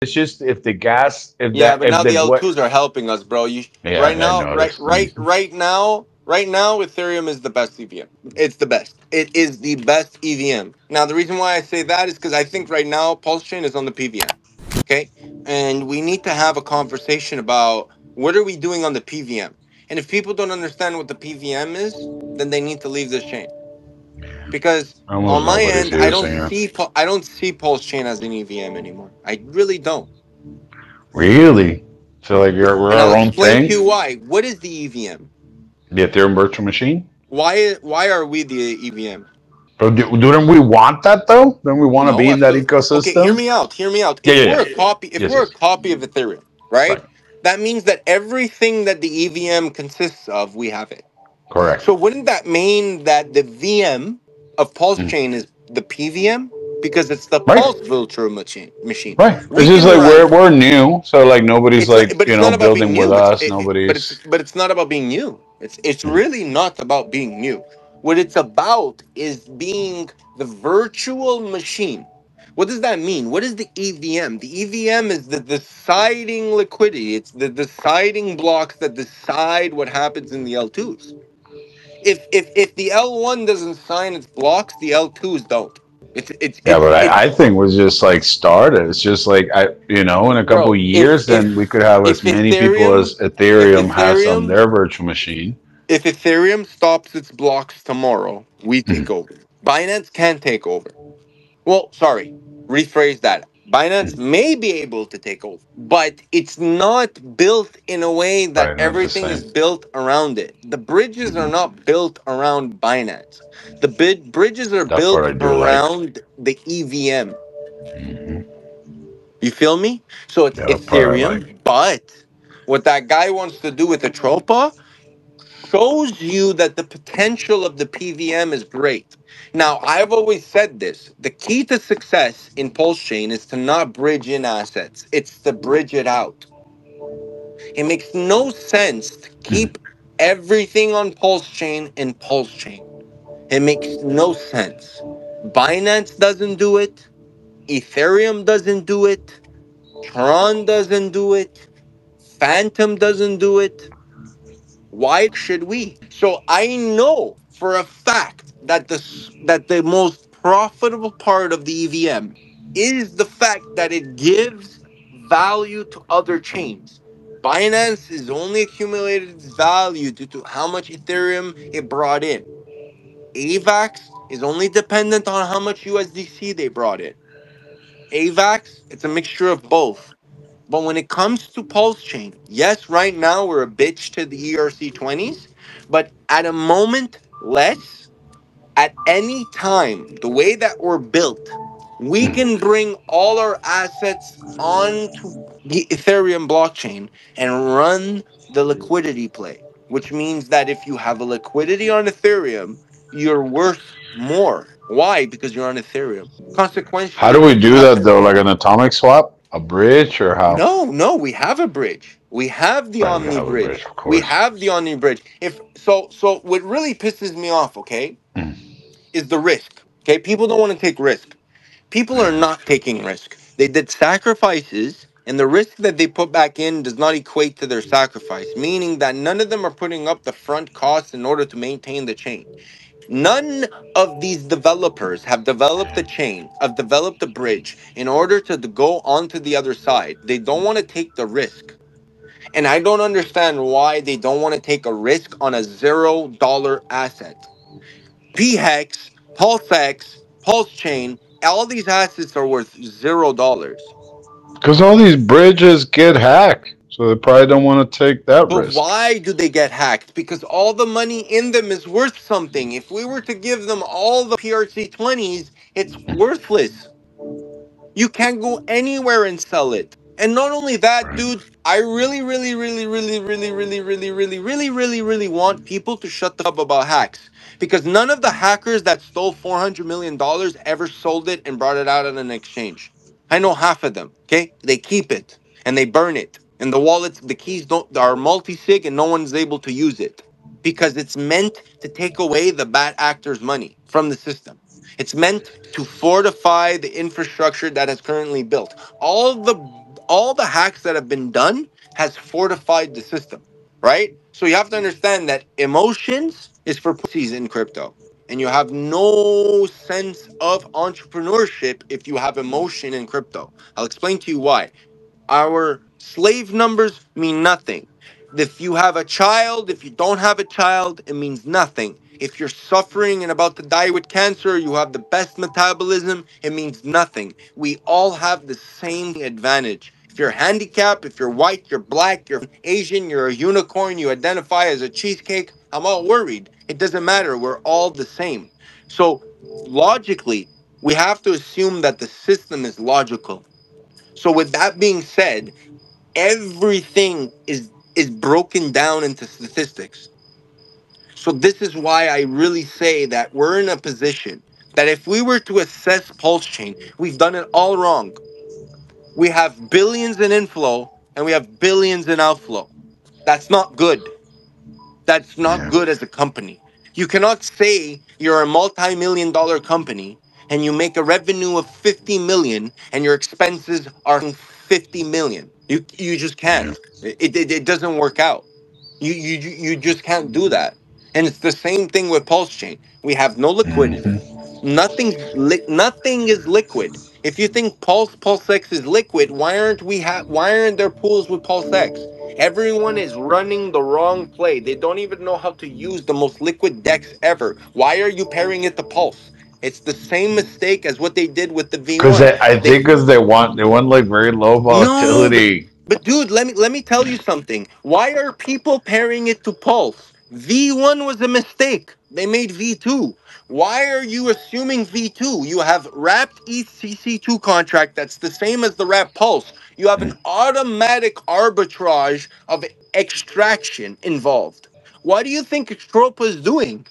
It's just if the gas, if Yeah, that, but if now the the what? L2s are helping us, bro. You Yeah, right I now, noticed. right now, Ethereum is the best EVM. It's the best. It is the best EVM. Now, the reason why I say that is because I think right now Pulse Chain is on the PVM. Okay, and we need to have a conversation about what are we doing on the PVM. And if people don't understand what the PVM is, then they need to leave this chain because on Almost my nobody's end, I don't using it. see I don't see Pulse Chain as an EVM anymore. I really don't. Really? So like we're And I'll our own explain to thing? you why. What is the EVM? The Ethereum virtual machine? Why are we the EVM? But don't we want that though? Don't we want to No, be I in that feel okay, hear ecosystem? me out. Hear me out. Yeah, yeah, yeah. If Yes, we're a yes. copy of Ethereum, right? Right. That means that everything that the EVM consists of, we have it. Correct. So wouldn't that mean that the VM of Pulse Mm. Chain is the PVM? Because it's the Right. Pulse virtual machine. Right. It's We just can like run we're new, so like nobody's it's not, like but it's not about being building with new. us. Nobody's. But it's not about being new. It's Mm. really not about being new. What it's about is being the virtual machine. What does that mean? What is the EVM? The EVM is the deciding liquidity. It's the deciding blocks that decide what happens in the L2s. If the L1 doesn't sign its blocks, the L2s don't. Yeah, but I It's think was just like started. It's just like in a couple bro. years, then we could have If as many people Ethereum as if Ethereum has on Ethereum their virtual machine. if Ethereum stops its blocks tomorrow, we take Mhm. over. Binance can take over. Well, sorry, rephrase that. Binance Mhm. may be able to take over, but it's not built in a way that Right, not the everything same. is built around it. The bridges are Mhm. not built around Binance. The bridges are That part built I do like. around the EVM. Hmm. You feel me? So it's Yeah, that part I like. Ethereum, but what that guy wants to do with the Tropa shows you that the potential of the PVM is great. Now, I've always said this. The key to success in Pulse Chain is to not bridge in assets. It's to bridge it out. It makes no sense to Mhm. keep everything on Pulse Chain in Pulse Chain. It makes no sense. Binance doesn't do it. Ethereum doesn't do it. Tron doesn't do it. Phantom doesn't do it. Why should we? So I know for a fact that the most profitable part of the EVM is the fact that it gives value to other chains. Binance is only accumulated its value due to how much Ethereum it brought in. AVAX is only dependent on how much USDC they brought in. AVAX, it's a mixture of both. But when it comes to Pulse Chain, yes, right now we're a bitch to the ERC20s, but at a moment less, at any time, the way that we're built, we Mhm. can bring all our assets onto the Ethereum blockchain and run the liquidity play, which means that if you have a liquidity on Ethereum, you're worth more. Why? Because you're on Ethereum. How do Consequentially, we if you do have that though? Like an atomic swap, a bridge, or how? no, we have a bridge. We have the Right, we Omni have a bridge, bridge. of We course. have the Omni bridge. If so what really pisses me off, okay, Mhm. is the risk. Okay, people don't want to take risk. People are not taking risk. They did sacrifices, and the risk that they put back in does not equate to their sacrifice, meaning that none of them are putting up the front costs in order to maintain the chain. None of these developers have developed a chain, have developed a bridge in order to go onto the other side. They don't want to take the risk. And I don't understand why they don't want to take a risk on a $0 asset. PHEX, Pulsex, Pulse Chain, all these assets are worth $0. Because all these bridges get hacked, so they probably don't want to take that But risk. why do they get hacked? Because all the money in them is worth something. If we were to give them all the PRC20s, it's worthless. You can't go anywhere and sell it. And not only that, Right. dude, I really want people to shut the fuck up about hacks. Because none of the hackers that stole $400 million ever sold it and brought it out on an exchange. I know half of them, okay? They keep it and they burn it. And the wallets, the keys don't are multi-sig and no one's able to use it. Because it's meant to take away the bad actors' money from the system. It's meant to fortify the infrastructure that is currently built. all the hacks that have been done has fortified the system, right? So you have to understand that emotions is for pussies in crypto. And you have no sense of entrepreneurship if you have emotion in crypto. I'll explain to you why. Our slave numbers mean nothing. If you have a child, if you don't have a child, it means nothing. If you're suffering and about to die with cancer, you have the best metabolism, it means nothing. We all have the same advantage. If you're handicapped, if you're white, you're black, you're Asian, you're a unicorn, you identify as a cheesecake, I'm not worried. It doesn't matter. We're all the same. So, logically, we have to assume that the system is logical. So with that being said, everything is broken down into statistics. So this is why I really say that we're in a position that if we were to assess Pulse Chain, we've done it all wrong. We have billions in inflow and we have billions in outflow. That's not good. That's not Yeah. good as a company. You cannot say you're a multi-million dollar company and you make a revenue of 50 million and your expenses are 50 million. You just Yeah. can't. It doesn't work out. You just can't do that. And it's the same thing with Pulse Chain. We have no liquidity. Hmm. Nothing is liquid. If you think Pulsex is liquid, why aren't there pools with Pulsex? Everyone is running the wrong play. They don't even know how to use the most liquid DEX ever. Why are you pairing it to Pulse? It's the same mistake as what they did with the Because V1. I They think because they want like very low no, volatility. but dude, let me tell you something. Why are people pairing it to Pulse? V1 was a mistake. They made V2. Why are you assuming V2? You have wrapped ECC2 contract that's the same as the wrapped Pulse. You have an automatic arbitrage of extraction involved. What do you think Extropa is doing?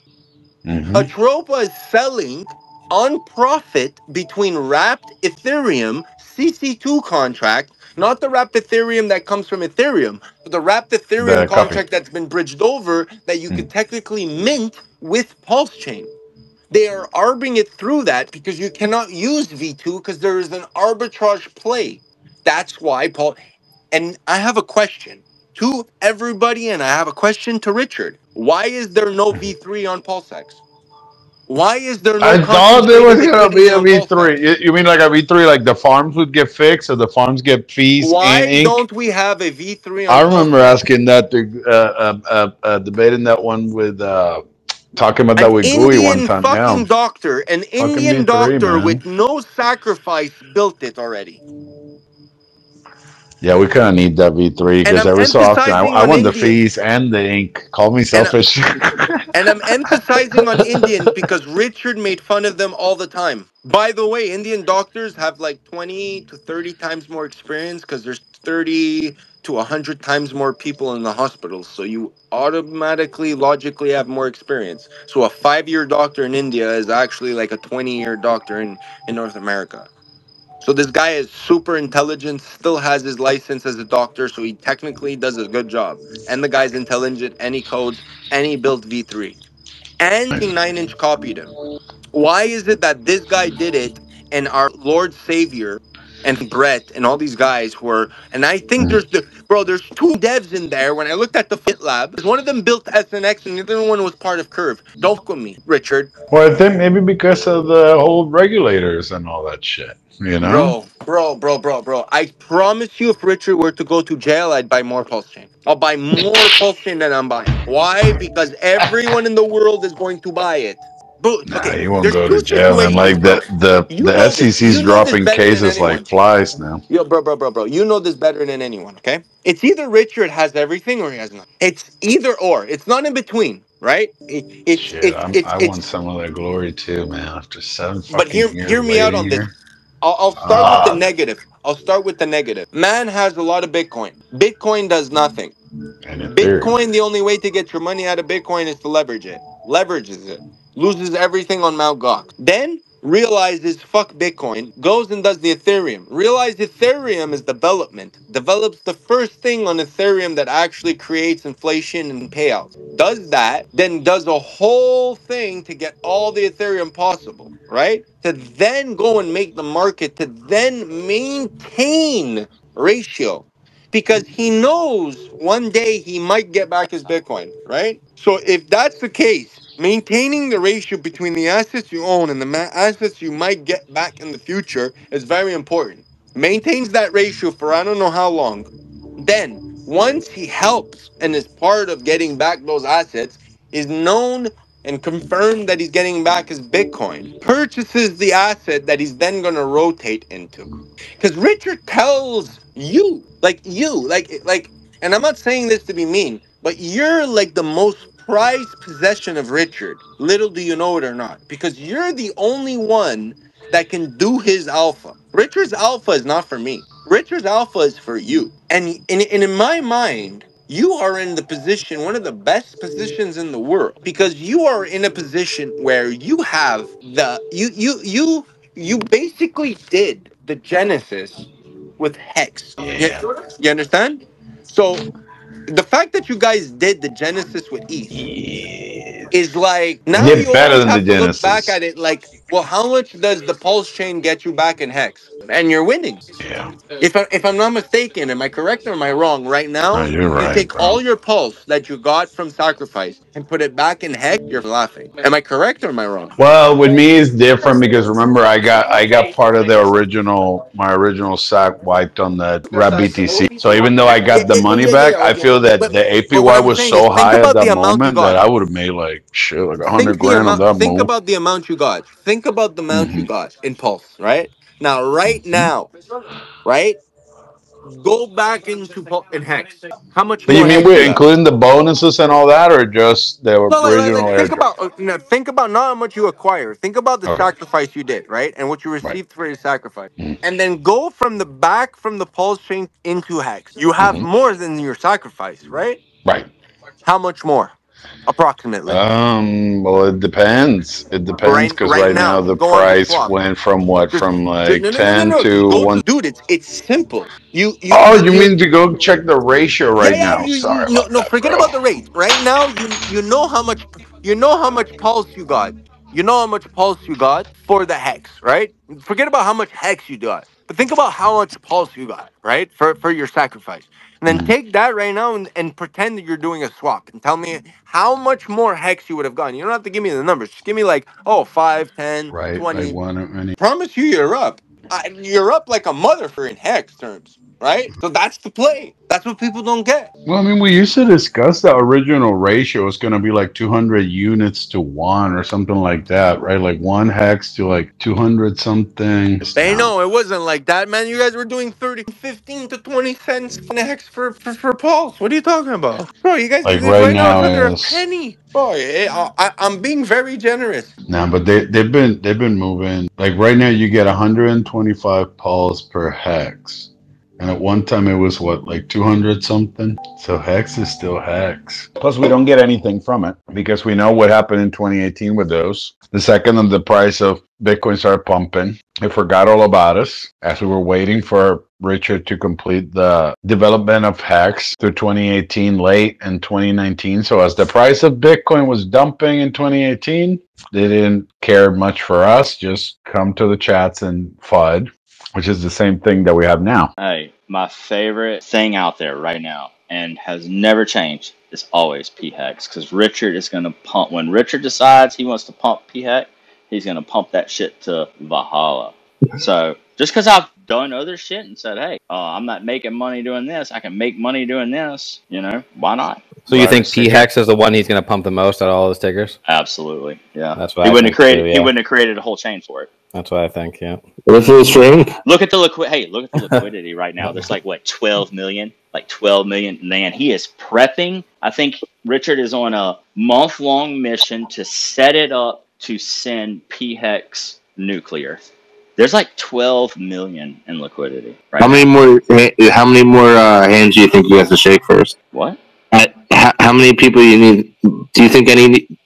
Hmm. Atropa is selling on profit between wrapped Ethereum CC2 contract, not the wrapped Ethereum that comes from Ethereum, but the wrapped Ethereum The coffee. contract that's been bridged over that you Mm. could technically mint with Pulse Chain. They are arbing it through that because you cannot use V2 because there is an arbitrage play. That's why Paul. And I have a question to everybody, and I have a question to Richard. Why is there no V3 on Pulsex? Why is there no I thought there concentrated was gonna be liquidity a on V three. Pulsex? You mean like a V3? Like the farms would get fixed, or the farms get fees in Why ink? don't we have a V3 I on remember Pulsex? asking that to debating that one with talking about that An with Gui one Indian time. Yeah, fucking doctor, an fucking Indian V3, doctor man. with no sacrifice built it already. Yeah, we kind of need that V3 And because I'm every so often emphasizing I on want the Indian. fees and the ink. Call me And selfish. And I'm emphasizing on Indian because Richard made fun of them all the time. By the way, Indian doctors have like 20 to 30 times more experience because there's 30 to 100 times more people in the hospitals. So you automatically, logically have more experience. So a 5-year doctor in India is actually like a 20-year doctor in North America. So this guy is super intelligent, still has his license as a doctor, so he technically does a good job. And the guy's intelligent, and he codes, and he built V3. And he Nice. 9-inch copied him. Why is it that this guy did it and our Lord Savior and Brett and all these guys were, and I think Mhm. there's two devs in there. When I looked at the GitLab, one of them built SNX and the other one was part of Curve. Don't fuck with me, Richard. Well, I think maybe because of the whole regulators and all that shit. You know. Bro. I promise you, if Richard were to go to jail, I'd buy more Pulse Chain. I'll buy more Pulse Chain than I'm buying. Why? Because everyone in the world is going to buy it. Bro, Nah, okay, he won't there's go to two jail. And situations, like bro. You the know this. SEC's You know this dropping better than cases like anyone. flies now. Yo, bro. You know this better than anyone, okay? It's either Richard has everything or he has nothing. It's either or. It's not in between, right? Shit, I want some of that glory too, man. After seven But fucking hear years me out waiting on this. here. I'll start with the Ah, negative. I'll start with the negative. Man has a lot of Bitcoin. Bitcoin does nothing. and Ethereum. Bitcoin, the only way to get your money out of Bitcoin is to leverage it. Leverages it. Loses everything on Mt. Gox. Then realizes fuck Bitcoin, goes and does the Ethereum. Realize Ethereum is development. Develops the first thing on Ethereum that actually creates inflation and payouts. Does that, then does a whole thing to get all the Ethereum possible, right? To then go and make the market, to then maintain ratio, because he knows one day he might get back his Bitcoin, right? So if that's the case, maintaining the ratio between the assets you own and the assets you might get back in the future is very important. Maintains that ratio for I don't know how long. Then, once he helps and is part of getting back those assets, is known and confirmed that he's getting back his Bitcoin, purchases the asset that he's then going to rotate into. Because Richard tells you, and I'm not saying this to be mean, but you're like the most prized possession of Richard. Little do you know it or not, because you're the only one that can do his alpha. Richard's alpha is not for me. Richard's alpha is for you. And in my mind, you are in the position, one of the best positions in the world, because you are in a position where you have you basically did the genesis with hex. Yeah. You understand? So the fact that you guys did the genesis with ETH Yeah. is like, now Did you better always than the have to look back Genesis. at it like, well, how much does the pulse chain get you back in hex? And you're winning. Yeah. If I'm not mistaken, am I correct or am I wrong? Right No, now, you're you right, take bro. all your pulse that you got from sacrifice and put it back in hex, you're laughing. Am I correct or am I wrong? Well, with me it's different because remember I got part of the original my original sack wiped on that Rap BTC. So even though I got the money back, I feel that the But what APY I'm was saying is, so think high at about the that amount you moment that got. I would have made like shit, like Think 100 the grand on amount. that Think move. about the amount you got. Think about the amount you Hmm. got in pulse. Right now, right Hmm. now, right. Go back into in hex. How much But you more mean hex you we're got? including the bonuses and all that, or just the No, original think airdrop? about no, think about not how much you acquire. Think about the Okay, sacrifice you did, right, and what you right. received for your sacrifice, Mm-hmm. and then go from the back from the pulse chain into hex. You have Mm-hmm. more than your sacrifice, right? Right. How much more, approximately? Well, it depends. It depends because Right right now, now the go on the price swap. went from what? Just From like no. 10 Just to go to 1. dude. It's simple. Oh, you mean to go check the ratio right Yeah. now? You Sorry no about no. that, Forget bro. about the rate. Right now, you know how much pulse you got. You know how much pulse you got for the hex, right? Forget about how much hex you got, but think about how much pulse you got, right? For your sacrifice, and then Mhm. take that right now and pretend that you're doing a swap, and tell me how much more hex you would have gotten. You don't have to give me the numbers. Just give me like, oh, 5, 10, Right, like 20. one. Any. Promise you, you're up. You're up like a mother for in hex terms, right? So that's the play. That's what people don't get. Well, I mean, we used to discuss the original ratio is going to be like 200 units to one or something like that, right? Like one hex to like 200 something. They Now, know it wasn't like that, man. You guys were doing 30, 15 to 20 cents for hex for pulse. What are you talking about? Bro, you guys, like right right now it's now under a is. penny. Bro, I'm being very generous. Nah, but they've been moving. Like right now, you get 125 pulse per hex, and at one time it was what, like 200 something. So hex is still hex. Plus, we don't get anything from it because we know what happened in 2018 with those. The second that the price of Bitcoin started pumping, they forgot all about us as we were waiting for Richard to complete the development of Hex through 2018, late in 2019. So as the price of Bitcoin was dumping in 2018, they didn't care much for us. Just come to the chats and FUD, which is the same thing that we have now. Hey, my favorite thing out there right now and has never changed is always PHEX because Richard is going to pump. When Richard decides he wants to pump PHEX, he's going to pump that shit to Valhalla. So just because I've done other shit and said, hey, I'm not making money doing this, I can make money doing this, why not? So you Rather think sit P here. Hex is the one he's going to pump the most out of all the stickers? Absolutely, yeah. That's what He I wouldn't have think created. too, He yeah. wouldn't have created a whole chain for it. That's what I think. Yeah. What's the string? Look at the look at the liquidity right now. There's like what 12 million, like 12 million. Man, he is prepping. I think Richard is on a month-long mission to set it up to send PHEX nuclear. There's like 12 million in liquidity right How many now. more? How many more hands do you think you have to shake first? What? How many people you need? Do you think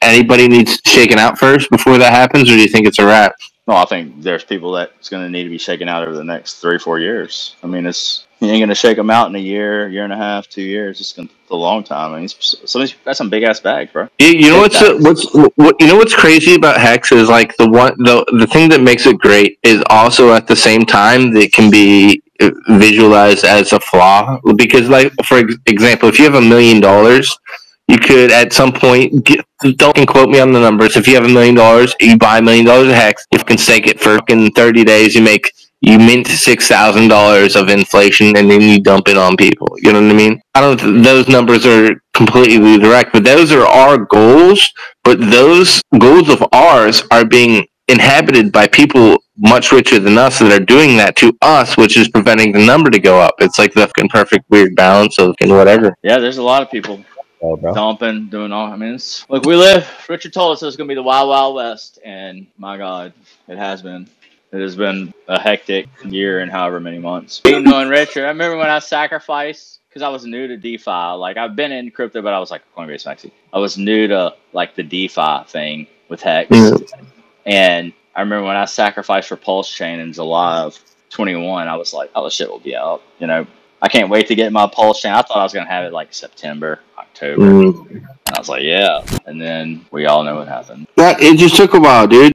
anybody needs shaken out first before that happens, or do you think it's a wrap? No, I think there's people that's going to need to be shaken out over the next 3-4 years. I mean, you ain't going to shake them out in a year, year and a half, 2 years. It's going to a long time. I mean, that's some big ass bags, bro. You know Big bags. what's crazy about Hex is like the thing that makes it great is also at the same time that can be visualize as a flaw, because, like, for example, if you have $1 million, you could at some point don't quote me on the numbers. If you have $1 million, you buy $1 million of hex. You can stake it for 30 days. You mint $6,000 of inflation, and then you dump it on people. You know what I mean? I don't know if those numbers are completely direct, but those are our goals. But those goals of ours are being inhabited by people much richer than us that are doing that to us, which is preventing the number to go up. It's like the fucking perfect weird balance of whatever. Yeah, there's a lot of people Oh, bro. dumping, doing all. I mean, look, Richard told us it was going to be the Wild Wild West, and my God, it has been. It has been a hectic year and however many months. Knowing Richard, I remember when I sacrificed, because I was new to DeFi. Like, I've been in crypto, but I was like a Coinbase maxi. I was new to, like, the DeFi thing with Hex. And I remember when I sacrificed for Pulsechain in July of 21, I was like, oh, this shit will be out. You know, I can't wait to get my Pulsechain. I thought I was going to have it like September, October. And I was like, yeah. And then we all know what happened. It just took a while, dude.